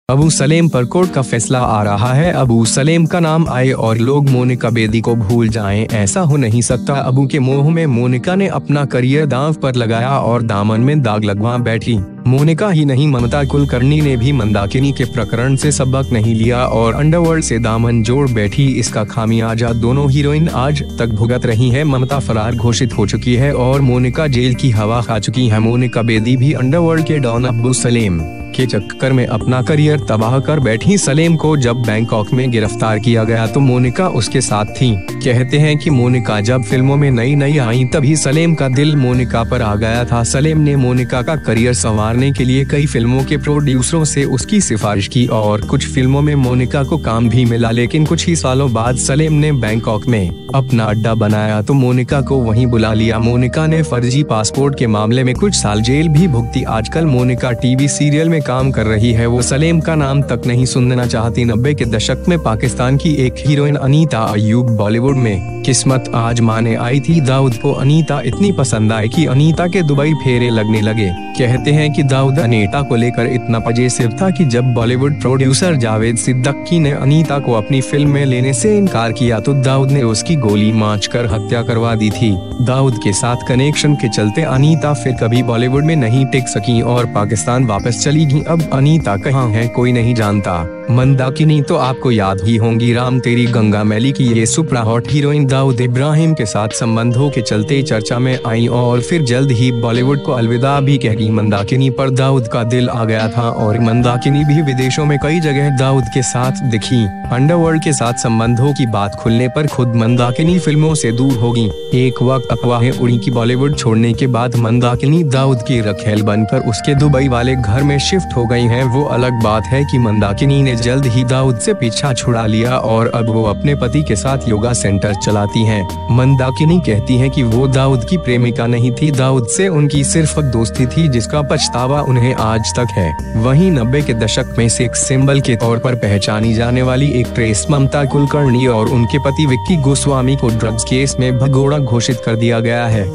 अबू सलेम पर कोर्ट का फैसला आ रहा है। अबू सलेम का नाम आए और लोग मोनिका बेदी को भूल जाएं, ऐसा हो नहीं सकता। अबू के मोह में मोनिका ने अपना करियर दांव पर लगाया और दामन में दाग लगवा बैठी। मोनिका ही नहीं, ममता कुलकर्णी ने भी मंदाकिनी के प्रकरण से सबक नहीं लिया और अंडरवर्ल्ड से दामन जोड़ बैठी। इसका खामियाजा दोनों हीरोइन आज तक भुगत रही है। ममता फरार घोषित हो चुकी है और मोनिका जेल की हवा खा चुकी है। मोनिका बेदी भी अंडरवर्ल्ड के डॉन अबू सलेम के चक्कर में अपना करियर तबाह कर बैठी। सलेम को जब बैंकॉक में गिरफ्तार किया गया तो मोनिका उसके साथ थी। कहते हैं कि मोनिका जब फिल्मों में नई आई तभी सलेम का दिल मोनिका पर आ गया था। सलेम ने मोनिका का करियर संवारने के लिए कई फिल्मों के प्रोड्यूसरों से उसकी सिफारिश की और कुछ फिल्मों में मोनिका को काम भी मिला, लेकिन कुछ ही सालों बाद सलेम ने बैंकॉक में अपना अड्डा बनाया तो मोनिका को वहीं बुला लिया। मोनिका ने फर्जी पासपोर्ट के मामले में कुछ साल जेल भी भुगती। आजकल मोनिका टीवी सीरियल में काम कर रही है। वो सलेम का नाम तक नहीं सुनना चाहती। 90 के दशक में पाकिस्तान की एक हीरोइन अनीता अयूब बॉलीवुड में किस्मत आजमाने आई थी। दाऊद को अनीता इतनी पसंद आई कि अनीता के दुबई फेरे लगने लगे। कहते हैं कि दाऊद अनीता को लेकर इतना पजेसिव था कि जब बॉलीवुड प्रोड्यूसर जावेद सिद्दीकी ने अनीता को अपनी फिल्म में लेने से इनकार किया तो दाऊद ने उसकी गोली मार कर हत्या करवा दी थी। दाऊद के साथ कनेक्शन के चलते अनीता फिर कभी बॉलीवुड में नहीं टिक सकी और पाकिस्तान वापस चली गई। अब अनीता कहाँ है कोई नहीं जानता। मंदाकिनी तो आपको याद ही होंगी, राम तेरी गंगा मैली की ये super hot heroine Dawood Ibrahim के साथ संबंधों के चलते चर्चा में आई और फिर जल्द ही बॉलीवुड को अलविदा भी कह गई। मंदाकिनी पर दाऊद का दिल आ गया था और मंदाकिनी भी विदेशों में कई जगह दाऊद के साथ दिखी। अंडरवर्ल्ड के साथ संबंधों की बात खुलने पर खुद मंदाकिनी फिल्मों से दूर होगी। एक वक्त अफवाहें उड़ी कि बॉलीवुड छोड़ने के बाद मंदाकिनी दाऊद की रखेल बनकर उसके दुबई वाले घर में शिफ्ट हो गई हैं। वो अलग बात है कि मंदाकिनी ने जल्द ही दाऊद से पीछा छुड़ा लिया और अब वो अपने पति के साथ योगा सेंटर चलाती हैं। मंदाकिनी कहती हैं कि वो दाऊद की प्रेमिका नहीं थी, दाऊद से उनकी सिर्फ दोस्ती थी जिसका पछतावा उन्हें आज तक है। वहीं 90 के दशक में सेक्स सिंबल के तौर पर पहचानी जाने वाली एक्ट्रेस ममता कुलकर्णी और उनके पति विक्की गोस्वामी को ड्रग्स केस में भगोड़ा घोषित कर दिया गया है।